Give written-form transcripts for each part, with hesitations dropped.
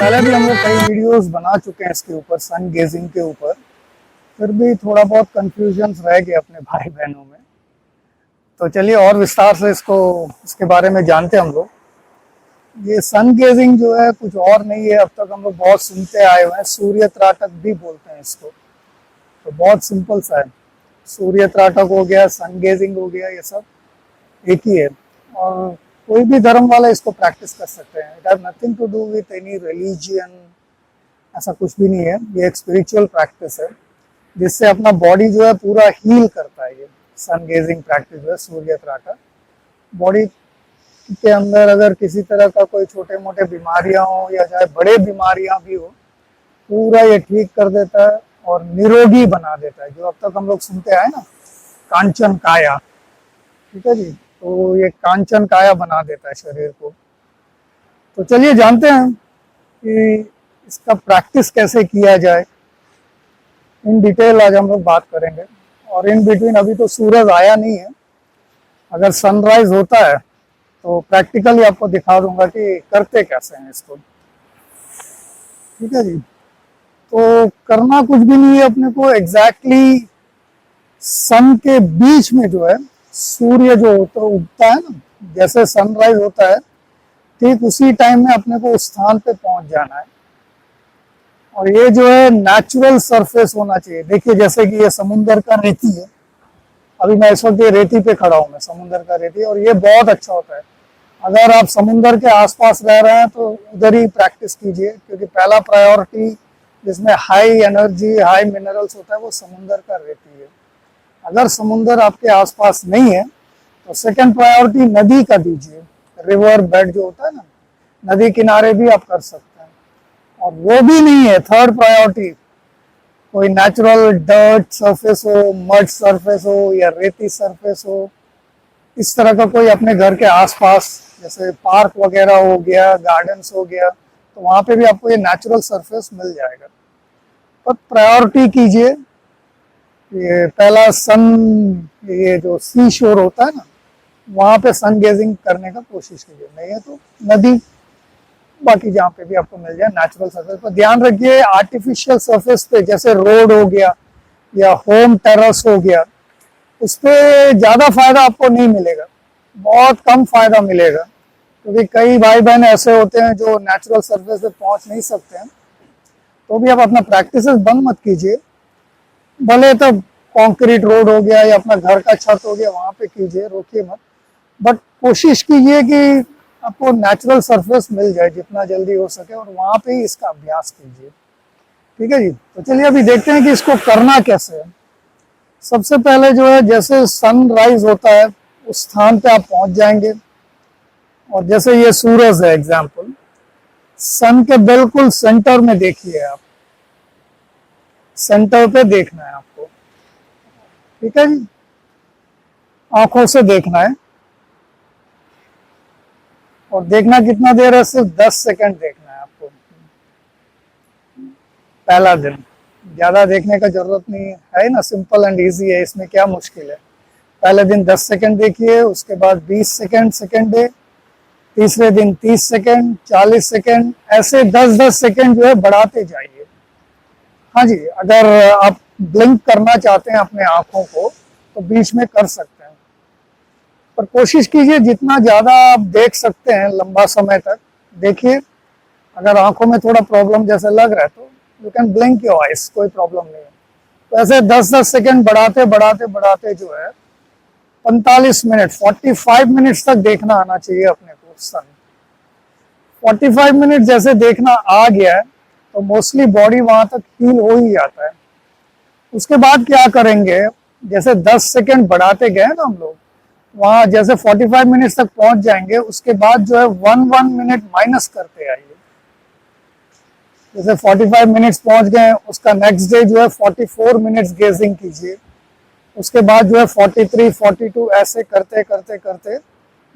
पहले भी हम लोग कई वीडियोस बना चुके हैं इसके ऊपर, सन गेजिंग के ऊपर, फिर भी थोड़ा बहुत कंफ्यूजन रह गए अपने भाई बहनों में। तो चलिए और विस्तार से इसके बारे में जानते हैं हम लोग। ये सन गेजिंग जो है कुछ और नहीं है, अब तक हम लोग बहुत सुनते आए हुए हैं, सूर्य त्राटक भी बोलते हैं इसको। तो बहुत सिंपल सा है, सूर्य त्राटक हो गया, सन गेजिंग हो गया, ये सब एक ही है और कोई भी धर्म वाला इसको प्रैक्टिस कर सकते हैं। It have nothing to do with any religion, ऐसा कुछ भी नहीं है। ये एक स्पिरिचुअल प्रैक्टिस है जिससे अपना बॉडी जो है पूरा हील करता है। ये सन गेजिंग प्रैक्टिस जो है, सूर्य त्राटक, बॉडी के अंदर अगर किसी तरह का कोई छोटे मोटे बीमारियां हो या चाहे बड़े बीमारियां भी हो, पूरा ये ठीक कर देता है और निरोगी बना देता है। जो अब तक हम लोग सुनते आए ना, कांचन काया, ठीक है जी, तो ये कांचन काया बना देता है शरीर को। तो चलिए जानते हैं कि इसका प्रैक्टिस कैसे किया जाए, इन डिटेल आज हम लोग बात करेंगे। और इन बिटवीन अभी तो सूरज आया नहीं है, अगर सनराइज होता है तो प्रैक्टिकली आपको दिखा दूंगा कि करते कैसे हैं इसको, ठीक है जी। तो करना कुछ भी नहीं है अपने को, एग्जैक्टली सन के बीच में जो है सूर्य जो उगता है ना, जैसे सनराइज होता है ठीक उसी टाइम में अपने को उस स्थान पे पहुंच जाना है। और ये जो है नेचुरल सरफेस होना चाहिए। देखिए जैसे कि ये समुंदर का रेती है, अभी मैं इस वक्त ये रेती पे खड़ा हूँ, मैं समुंदर का रेती, और ये बहुत अच्छा होता है। अगर आप समुंदर के आसपास रह रहे हैं तो उधर ही प्रैक्टिस कीजिए, क्योंकि पहला प्रायोरिटी जिसमें हाई एनर्जी हाई मिनरल्स होता है वो समुंदर का रेती है। अगर समुंदर आपके आसपास नहीं है तो सेकंड प्रायोरिटी नदी का दीजिए। रिवर बेड जो होता है ना, नदी किनारे भी आप कर सकते हैं। और वो भी नहीं है, थर्ड प्रायोरिटी कोई नेचुरल डर्ट सरफेस हो, मड सरफेस हो या रेती सरफेस हो, इस तरह का कोई अपने घर के आसपास, जैसे पार्क वगैरह हो गया, गार्डन्स हो गया, तो वहां पे भी आपको ये नेचुरल सरफेस मिल जाएगा। पर प्रायोरिटी कीजिए ये पहला सन, ये जो सी शोर होता है ना, वहां पे सन गेजिंग करने का कोशिश कीजिए। नहीं है तो नदी, बाकी जहाँ पे भी आपको मिल जाए नेचुरल सरफेस पर। ध्यान रखिए आर्टिफिशियल सरफेस पे, जैसे रोड हो गया या होम टेरेस हो गया, उस पर ज्यादा फायदा आपको नहीं मिलेगा, बहुत कम फायदा मिलेगा। क्योंकि कई भाई बहन ऐसे होते हैं जो नेचुरल सरफेस पे पहुंच नहीं सकते हैं, तो भी आप अपना प्रैक्टिस बंद मत कीजिए। भले तो कंक्रीट रोड हो गया या अपना घर का छत हो गया, वहां पे कीजिए, रोकिए मत, बट कोशिश कीजिए कि आपको नेचुरल सरफेस मिल जाए जितना जल्दी हो सके, और वहां पे ही इसका अभ्यास कीजिए, ठीक है जी। तो चलिए अभी देखते हैं कि इसको करना कैसे है। सबसे पहले जो है, जैसे सनराइज होता है उस स्थान पे आप पहुंच जाएंगे, और जैसे ये सूरज है एग्जाम्पल, सन के बिल्कुल सेंटर में देखिए आप, सेंटर पे देखना है आपको, ठीक है जी, आंखों से देखना है। और देखना कितना देर है, सिर्फ 10 सेकंड देखना है आपको। पहला दिन ज्यादा देखने का जरूरत नहीं है ना, सिंपल एंड इजी है, इसमें क्या मुश्किल है। पहले दिन 10 सेकंड देखिए, उसके बाद 20 सेकंड सेकंड डे, तीसरे दिन 30 सेकंड, 40 सेकंड, ऐसे 10-10 सेकंड जो है बढ़ाते जाइए। हाँ जी, अगर आप ब्लिंक करना चाहते हैं अपने आंखों को तो बीच में कर सकते हैं, पर कोशिश कीजिए जितना ज्यादा आप देख सकते हैं लंबा समय तक देखिए। अगर आंखों में थोड़ा प्रॉब्लम जैसे लग रहा है तो you can blink your eyes, कोई प्रॉब्लम नहीं है। तो ऐसे 10-10 सेकंड बढ़ाते बढ़ाते बढ़ाते जो है 45 मिनट 45 मिनट्स तक देखना आना चाहिए अपने को सन। 45 मिनट जैसे देखना आ गया है तो मोस्टली बॉडी वहां तक हील हो ही जाता है। उसके बाद क्या करेंगे, जैसे 10 सेकंड बढ़ाते गए ना हम लोग, वहां जैसे 45 मिनट्स तक पहुंच जाएंगे, उसके बाद जो है 1 मिनट माइनस करते आइए। जैसे 45 मिनट्स पहुंच गए, उसका नेक्स्ट डे जो है 44 मिनट्स गेजिंग कीजिए। उसके बाद जो है 43, 42, ऐसे करते करते करते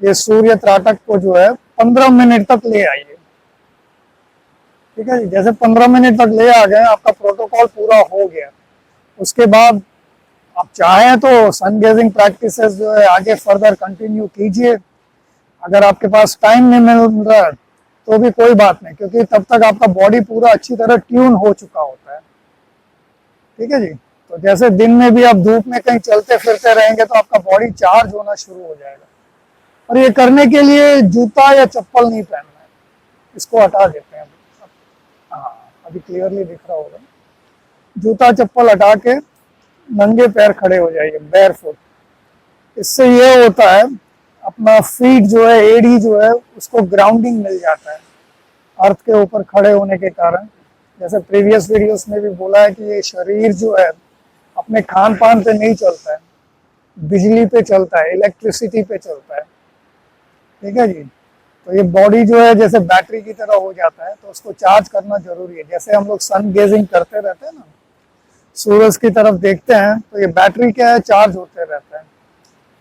ये सूर्य त्राटक को जो है 15 मिनट तक ले आइए, ठीक है जी। जैसे 15 मिनट तक ले आ गए, आपका प्रोटोकॉल पूरा हो गया। उसके बाद आप चाहें तो सन गेजिंग प्रैक्टिसेस जो है आगे फर्दर कंटिन्यू कीजिए। अगर आपके पास टाइम नहीं मिल रहा तो भी कोई बात नहीं, क्योंकि तब तक आपका बॉडी पूरा अच्छी तरह ट्यून हो चुका होता है। ठीक है जी। तो जैसे दिन में भी आप धूप में कहीं चलते फिरते रहेंगे तो आपका बॉडी चार्ज होना शुरू हो जाएगा। और ये करने के लिए जूता या चप्पल नहीं पहनना है, इसको हटा देते हैं। हाँ, अभी क्लियरली दिख रहा होगा। जूता चप्पल हटा के नंगे पैर खड़े हो जाइए, बेयर फुट। इससे ये होता है अपना फीट जो है, एड़ी जो है, उसको ग्राउंडिंग मिल जाता है अर्थ के ऊपर खड़े होने के कारण। जैसे प्रीवियस वीडियोस में भी बोला है कि ये शरीर जो है अपने खान पान पे नहीं चलता है, बिजली पे चलता है, इलेक्ट्रिसिटी पे चलता है। ठीक है जी। तो ये बॉडी जो है जैसे बैटरी की तरह हो जाता है, तो उसको चार्ज करना जरूरी है। जैसे हम लोग सन गेजिंग करते रहते हैं ना, सूरज की तरफ देखते हैं, तो ये बैटरी क्या है, चार्ज होते रहता है।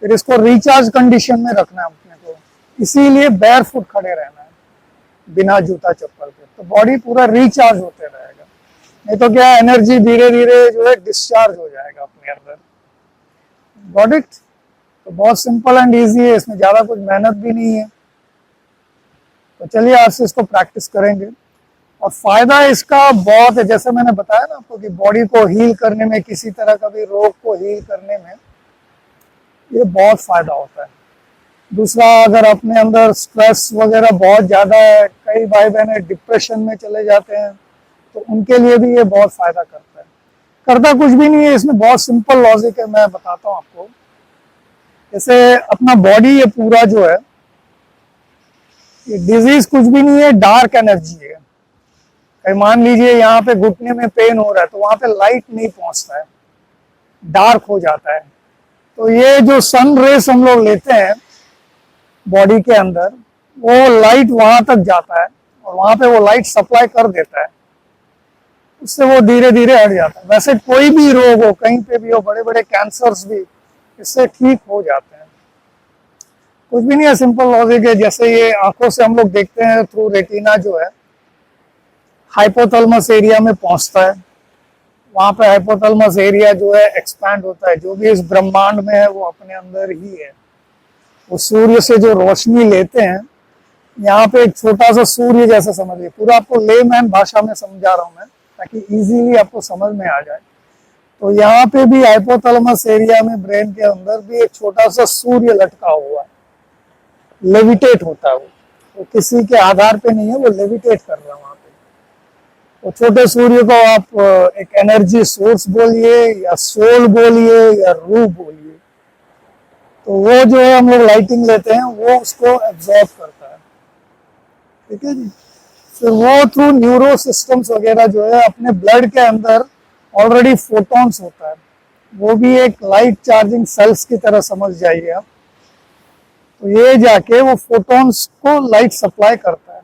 फिर इसको रिचार्ज कंडीशन में रखना है अपने को, इसीलिए बेयर फुट खड़े रहना है बिना जूता चप्पल के, तो बॉडी पूरा रिचार्ज होते रहेगा। नहीं तो क्या, एनर्जी धीरे धीरे जो है डिस्चार्ज हो जाएगा अपने अंदर। Got it? तो बहुत सिंपल एंड इजी है, इसमें ज्यादा कुछ मेहनत भी नहीं है। तो चलिए आज से इसको प्रैक्टिस करेंगे। और फायदा इसका बहुत है, जैसे मैंने बताया ना आपको कि बॉडी को हील करने में, किसी तरह का भी रोग को हील करने में ये बहुत फायदा होता है। दूसरा, अगर अपने अंदर स्ट्रेस वगैरह बहुत ज्यादा है, कई भाई बहन डिप्रेशन में चले जाते हैं, तो उनके लिए भी ये बहुत फायदा करता है। करता कुछ भी नहीं है, इसमें बहुत सिंपल लॉजिक है, मैं बताता हूँ आपको। जैसे अपना बॉडी ये पूरा जो है, ये डिजीज कुछ भी नहीं है, डार्क एनर्जी है। कहीं मान लीजिए यहाँ पे घुटने में पेन हो रहा है, तो वहां पे लाइट नहीं पहुंचता है, डार्क हो जाता है। तो ये जो सन रेस हम लोग लेते हैं बॉडी के अंदर, वो लाइट वहां तक जाता है और वहां पे वो लाइट सप्लाई कर देता है, उससे वो धीरे धीरे हट जाता है। वैसे कोई भी रोग हो, कहीं पे भी हो, बड़े बड़े कैंसर्स भी इससे ठीक हो जाते हैं। कुछ भी नहीं है, सिंपल लॉजिक है। जैसे ये आंखों से हम लोग देखते हैं, थ्रू रेटिना जो है हाइपोथैलेमस एरिया में पहुंचता है, वहां पे हाइपोथैलेमस एरिया जो है एक्सपैंड होता है। जो भी इस ब्रह्मांड में है वो अपने अंदर ही है। वो सूर्य से जो रोशनी लेते हैं, यहाँ पे एक छोटा सा सूर्य जैसा समझिए, पूरा आपको लेमैन भाषा में समझा रहा हूँ मैं, ताकि इजीली आपको समझ में आ जाए। तो यहाँ पे भी हाइपोथैलेमस एरिया में, ब्रेन के अंदर भी एक छोटा सा सूर्य लटका हुआ है, लेविटेट होता है वो किसी के आधार पे नहीं है, वो लेविटेट कर रहा है वहां पे। तो छोटे सूर्य को आप एक एनर्जी सोर्स बोलिए, या सोल बोलिए, या रूह बोलिए। तो वो जो है हम लोग लाइटिंग लेते हैं, वो उसको एब्जॉर्ब करता है। ठीक है जी। फिर वो थ्रू न्यूरो सिस्टम्स वगैरह जो है, अपने ब्लड के अंदर ऑलरेडी फोटॉन्स होता है, वो भी एक लाइट चार्जिंग सेल्स की तरह समझ जाइए आप। तो ये जाके वो फोटॉन्स को लाइट सप्लाई करता है,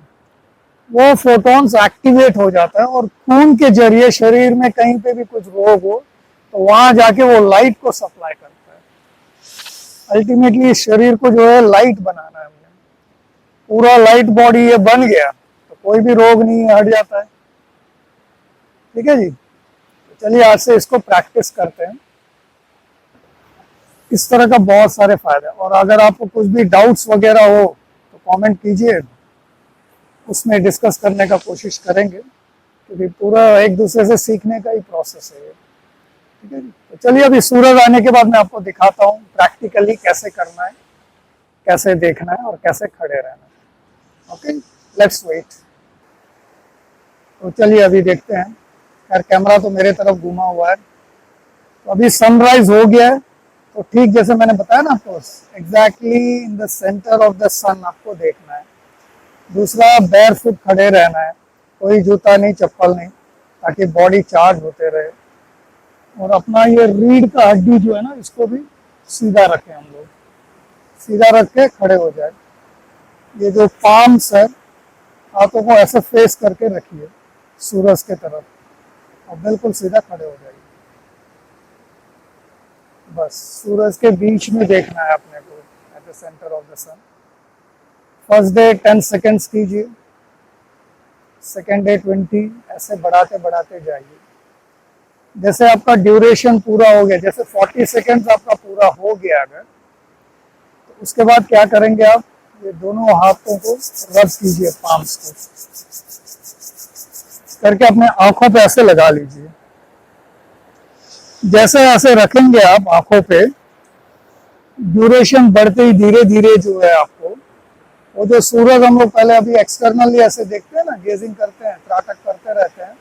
वो फोटॉन्स एक्टिवेट हो जाता है, और खून के जरिए शरीर में कहीं पे भी कुछ रोग हो तो वहां जाके वो लाइट को सप्लाई करता है। अल्टीमेटली शरीर को जो है लाइट बनाना है हमने, पूरा लाइट बॉडी ये बन गया तो कोई भी रोग नहीं हट जाता है। ठीक है जी। तो चलिए आज से इसको प्रैक्टिस करते हैं। इस तरह का बहुत सारे फायदे। और अगर आपको कुछ भी डाउट्स वगैरह हो तो कमेंट कीजिए, उसमें डिस्कस करने का कोशिश करेंगे, क्योंकि पूरा एक दूसरे से सीखने का ही प्रोसेस है ये। ठीक है जी। तो चलिए अभी सूरज आने के बाद मैं आपको दिखाता हूँ प्रैक्टिकली कैसे करना है, कैसे देखना है और कैसे खड़े रहना है। Okay, let's wait. तो चलिए अभी देखते हैं। खैर कैमरा तो मेरे तरफ घुमा हुआ है। तो अभी सनराइज हो गया है, तो ठीक जैसे मैंने बताया ना आपको, exactly in the centre of the sun आपको देखना है। दूसरा, बेयर फुट खड़े रहना है, कोई जूता नहीं, चप्पल नहीं, ताकि बॉडी चार्ज होते रहे। और अपना ये रीढ़ का हड्डी जो है ना, इसको भी सीधा रखें हम लोग, सीधा रख के खड़े हो जाए। ये जो पाम्स है, हाथों को ऐसे फेस करके रखिए सूरज के तरफ, और बिल्कुल सीधा खड़े हो जाइए। बस सूरज के बीच में देखना है अपने को, at the centre of the sun. First day 10 seconds कीजिए, सेकेंड डे 20, ऐसे बढ़ाते बढ़ाते जाइए। जैसे आपका ड्यूरेशन पूरा हो गया, जैसे 40 सेकेंड्स आपका पूरा हो गया अगर, तो उसके बाद क्या करेंगे आप, ये दोनों हाथों को रब कीजिए, पाम्स को करके अपने आंखों पे ऐसे लगा लीजिए। जैसे ऐसे रखेंगे आप आंखों पे, ड्यूरेशन बढ़ते ही धीरे धीरे जो है आपको वो जो सूरज हम लोग पहले अभी एक्सटर्नली ऐसे देखते हैं ना, गेजिंग करते हैं, त्राटक करते रहते हैं,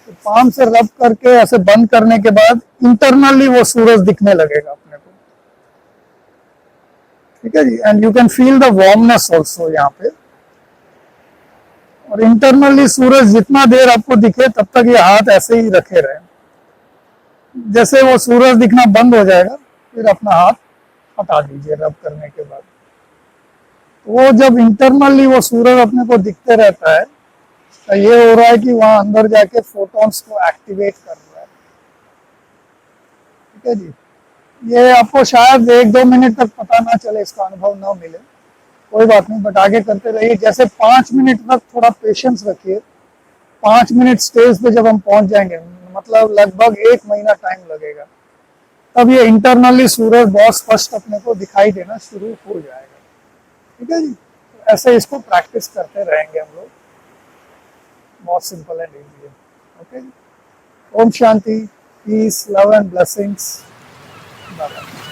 तो पाम से रब करके ऐसे बंद करने के बाद इंटरनली वो सूरज दिखने लगेगा अपने को। ठीक है जी, and you can feel the warmness also यहाँ पे। और इंटरनली सूरज जितना देर आपको दिखे तब तक ये हाथ ऐसे ही रखे रहे। जैसे वो सूरज दिखना बंद हो जाएगा फिर अपना हाथ हटा दीजिए रब करने के बाद। वो जब इंटरनली वो सूरज अपने को दिखते रहता है तो ये हो रहा है कि वहां अंदर जाके फोटॉन्स को एक्टिवेट कर रहा है। ठीक है जी, ये आपको शायद 1-2 मिनट तक पता ना चले, इसका अनुभव ना मिले, कोई बात नहीं, बट आगे करते रहिए। जैसे 5 मिनट तक थोड़ा पेशेंस रखिए। 5 मिनट स्टेज पे जब हम पहुंच जाएंगे, मतलब लगभग 1 महीना टाइम लगेगा, तब ये इंटरनली सूरज बहुत स्पष्ट अपने को दिखाई देना शुरू हो जाएगा। ठीक है जी, ऐसे इसको प्रैक्टिस करते रहेंगे हम लोग, बहुत सिंपल एंड इजी है। Okay, Om Shanti, peace, love and blessings. Bye.